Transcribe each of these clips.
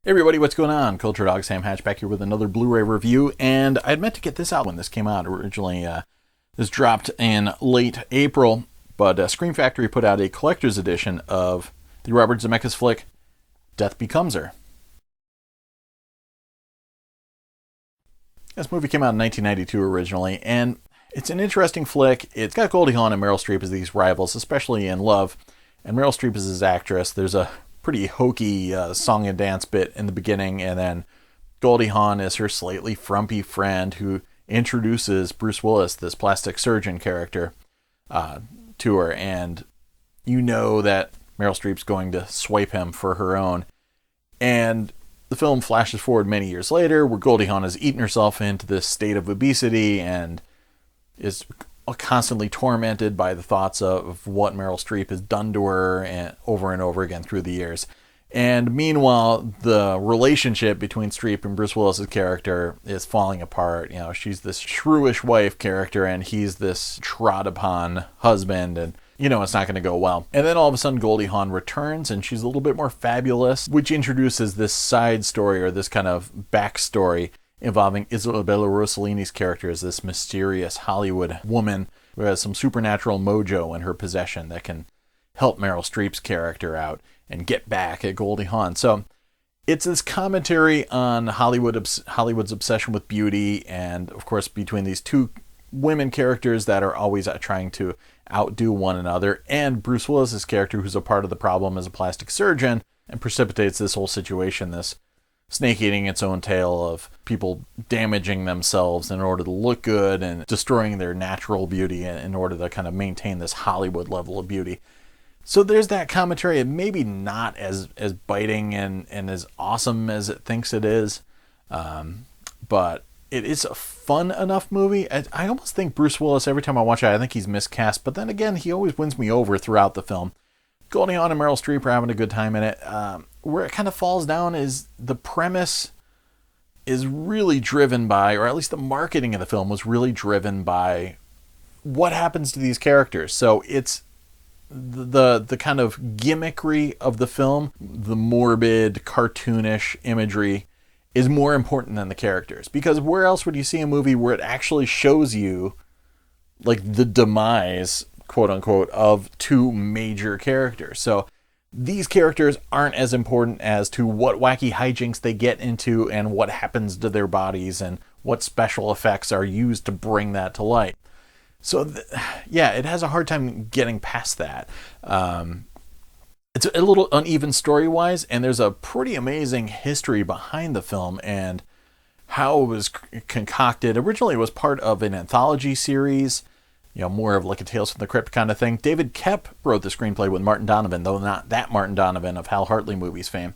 Hey everybody, what's going on? Culturedog Sam Hatch back here with another Blu-Ray review, and I had meant to get this out when this came out. Originally, this dropped in late April, but Scream Factory put out a collector's edition of the Robert Zemeckis flick, Death Becomes Her. This movie came out in 1992 originally, and it's an interesting flick. It's got Goldie Hawn and Meryl Streep as these rivals, especially in love, and Meryl Streep is his actress. There's a pretty hokey song and dance bit in the beginning, and then Goldie Hawn is her slightly frumpy friend who introduces Bruce Willis, this plastic surgeon character, to her, and you know that Meryl Streep's going to swipe him for her own. And the film flashes forward many years later, where Goldie Hawn has eaten herself into this state of obesity and is constantly tormented by the thoughts of what Meryl Streep has done to her and over again through the years. And meanwhile, the relationship between Streep and Bruce Willis's character is falling apart. You know, she's this shrewish wife character, and he's this trod upon husband, and you know it's not going to go well. And then all of a sudden, Goldie Hawn returns, and she's a little bit more fabulous, which introduces this side story, or this kind of backstory, involving Isabella Rossellini's character as this mysterious Hollywood woman who has some supernatural mojo in her possession that can help Meryl Streep's character out and get back at Goldie Hawn. So it's this commentary on Hollywood's obsession with beauty, and of course between these two women characters that are always trying to outdo one another, and Bruce Willis's character, who's a part of the problem as a plastic surgeon, and precipitates this whole situation, this snake eating its own tail of people damaging themselves in order to look good and destroying their natural beauty in order to kind of maintain this Hollywood level of beauty. So there's that commentary, and maybe not as biting and as awesome as it thinks it is, but it is a fun enough movie. I almost think Bruce Willis, every time I watch it, I think he's miscast, but then again, he always wins me over throughout the film. Goldie Hawn and Meryl Streep are having a good time in it. Where it kind of falls down is the premise is really driven by, or at least the marketing of the film was really driven by what happens to these characters. So it's the kind of gimmickry of the film, the morbid, cartoonish imagery is more important than the characters. Because where else would you see a movie where it actually shows you like the demise, quote unquote, of two major characters? So these characters aren't as important as to what wacky hijinks they get into and what happens to their bodies and what special effects are used to bring that to light. So yeah, it has a hard time getting past that. It's a little uneven story-wise, and there's a pretty amazing history behind the film and how it was concocted. Originally, it was part of an anthology series, you know, more of like a Tales from the Crypt kind of thing. David Koepp wrote the screenplay with Martin Donovan, though not that Martin Donovan of Hal Hartley movies fame.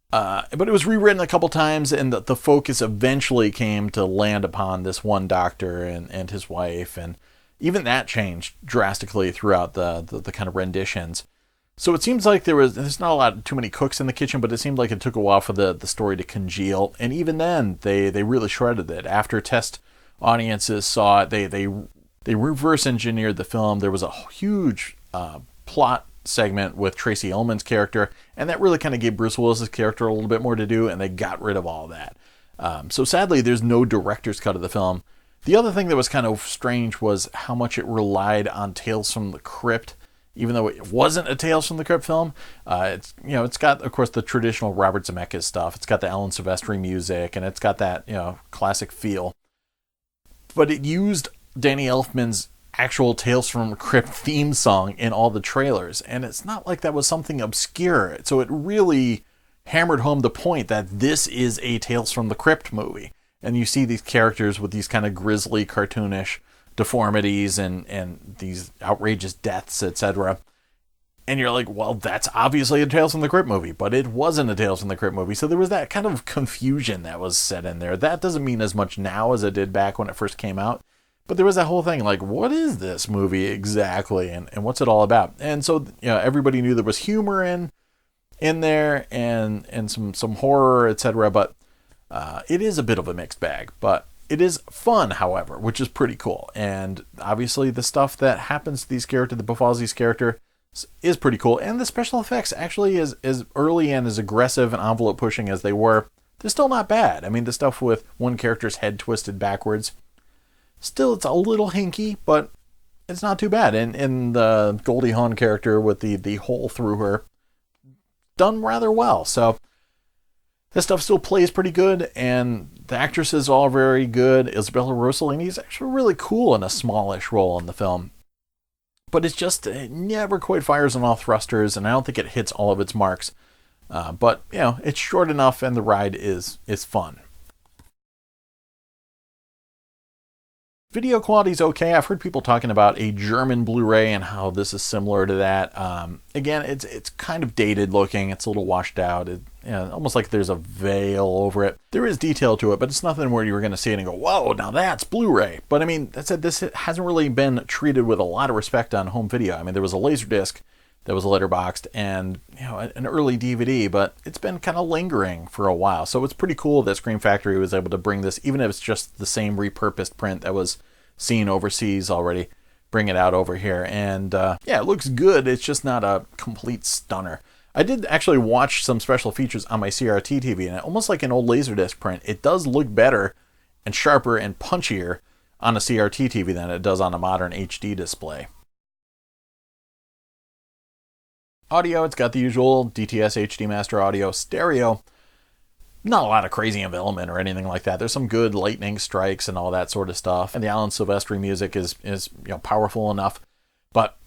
But it was rewritten a couple times, and the focus eventually came to land upon this one doctor and his wife, and even that changed drastically throughout the kind of renditions. So it seems like there's not too many cooks in the kitchen, but it seemed like it took a while for the story to congeal, and even then they really shredded it. After test audiences saw it, they reverse engineered the film. There was a huge plot segment with Tracy Ullman's character, and that really kind of gave Bruce Willis's character a little bit more to do, and they got rid of all that. So sadly, there's no director's cut of the film. The other thing that was kind of strange was how much it relied on Tales from the Crypt, even though it wasn't a Tales from the Crypt film. It's got, of course, the traditional Robert Zemeckis stuff. It's got the Alan Silvestri music, and it's got that, classic feel. But it used Danny Elfman's actual Tales from the Crypt theme song in all the trailers, and it's not like that was something obscure. So it really hammered home the point that this is a Tales from the Crypt movie. And you see these characters with these kind of grisly, cartoonish deformities and these outrageous deaths, etc. And you're like, well, that's obviously a Tales from the Crypt movie, but it wasn't a Tales from the Crypt movie. So there was that kind of confusion that was set in there. That doesn't mean as much now as it did back when it first came out. But there was that whole thing, like, what is this movie exactly, and what's it all about? And so, everybody knew there was humor in there, and some horror, etc. But it is a bit of a mixed bag. But it is fun, however, which is pretty cool. And obviously, the stuff that happens to these characters, that befalls these characters, is pretty cool. And the special effects actually is as early and as aggressive and envelope pushing as they were, they're still not bad. I mean, the stuff with one character's head twisted backwards, still it's a little hinky, but it's not too bad. And the Goldie Hawn character with the hole through her, done rather well. So this stuff still plays pretty good, and the actresses are all very good. Isabella Rossellini is actually really cool in a smallish role in the film. But it never quite fires on all thrusters, and I don't think it hits all of its marks. But, it's short enough, and the ride is fun. Video quality is okay. I've heard people talking about a German Blu-ray and how this is similar to that. Again, it's kind of dated looking. It's a little washed out. Almost like there's a veil over it. There is detail to it, but it's nothing where you're going to see it and go, whoa, now that's Blu-ray. But I mean, that said, this hasn't really been treated with a lot of respect on home video. I mean, there was a Laserdisc that was letterboxed and an early DVD, but it's been kind of lingering for a while. So it's pretty cool that Scream Factory was able to bring this, even if it's just the same repurposed print that was seen overseas already, bring it out over here. And it looks good. It's just not a complete stunner. I did actually watch some special features on my CRT TV, and almost like an old Laserdisc print, it does look better and sharper and punchier on a CRT TV than it does on a modern HD display. Audio, it's got the usual DTS HD Master Audio stereo. Not a lot of crazy envelopment or anything like that. There's some good lightning strikes and all that sort of stuff. And the Alan Silvestri music is powerful enough. But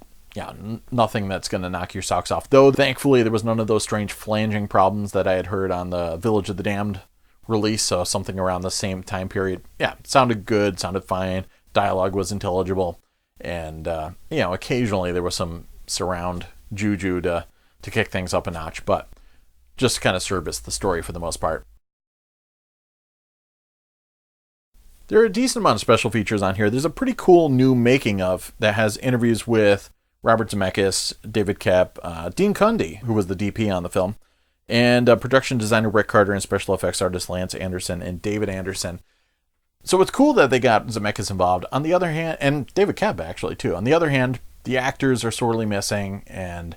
nothing that's going to knock your socks off. Though, thankfully, there was none of those strange flanging problems that I had heard on the Village of the Damned release. So something around the same time period. Yeah, it sounded good, sounded fine. Dialogue was intelligible. And, occasionally there was some surround juju to kick things up a notch, but just kind of service the story for the most part. There are a decent amount of special features on here. There's a pretty cool new making of that has interviews with Robert Zemeckis, David Koepp, Dean Cundey, who was the DP on the film, and production designer Rick Carter and special effects artist Lance Anderson and David Anderson. So it's cool that they got Zemeckis involved. On the other hand, and David Koepp actually too. On the other hand, the actors are sorely missing, and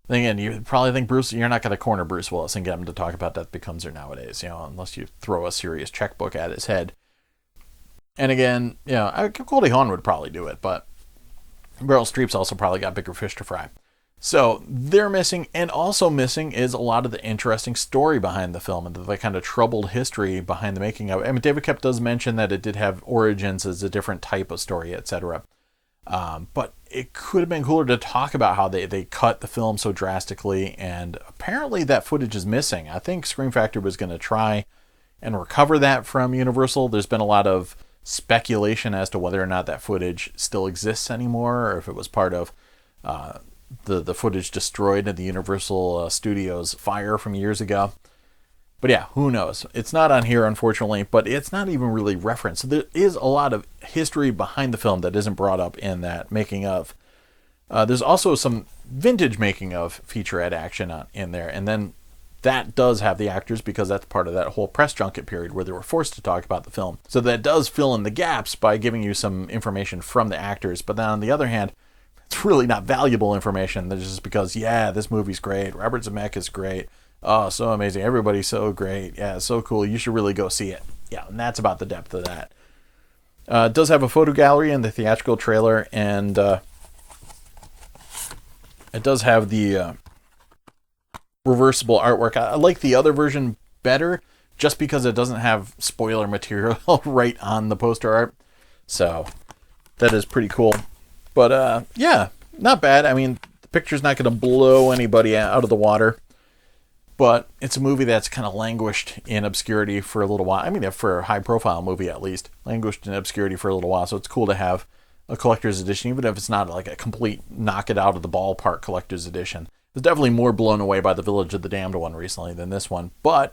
again, you probably think you're not going to corner Bruce Willis and get him to talk about Death Becomes Her nowadays, unless you throw a serious checkbook at his head. And again, Goldie Hawn would probably do it, but Meryl Streep's also probably got bigger fish to fry. So they're missing, and also missing is a lot of the interesting story behind the film and the kind of troubled history behind the making of it. I mean, David Koepp does mention that it did have origins as a different type of story, etc. But it could have been cooler to talk about how they cut the film so drastically, and apparently that footage is missing. I think Scream Factory was going to try and recover that from Universal. There's been a lot of speculation as to whether or not that footage still exists anymore, or if it was part of the footage destroyed in the Universal Studios fire from years ago. But yeah, who knows? It's not on here, unfortunately, but it's not even really referenced. So there is a lot of history behind the film that isn't brought up in that making of. There's also some vintage making of featurette action in there, and then that does have the actors, because that's part of that whole press junket period where they were forced to talk about the film. So that does fill in the gaps by giving you some information from the actors. But then on the other hand, it's really not valuable information. That's just because, this movie's great. Robert Zemeckis is great. Oh, so amazing. Everybody's so great. Yeah, so cool. You should really go see it. Yeah, and that's about the depth of that. It does have a photo gallery in the theatrical trailer, and it does have the reversible artwork. I like the other version better, just because it doesn't have spoiler material right on the poster art. So that is pretty cool. But not bad. I mean, the picture's not going to blow anybody out of the water. But it's a movie that's kind of languished in obscurity for a little while. I mean, for a high-profile movie, at least. Languished in obscurity for a little while. So it's cool to have a collector's edition, even if it's not like a complete knock-it-out-of-the-ballpark collector's edition. I was definitely more blown away by the Village of the Damned one recently than this one. But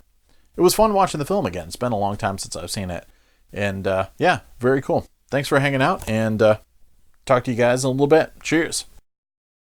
it was fun watching the film again. It's been a long time since I've seen it. And, very cool. Thanks for hanging out, and talk to you guys in a little bit. Cheers.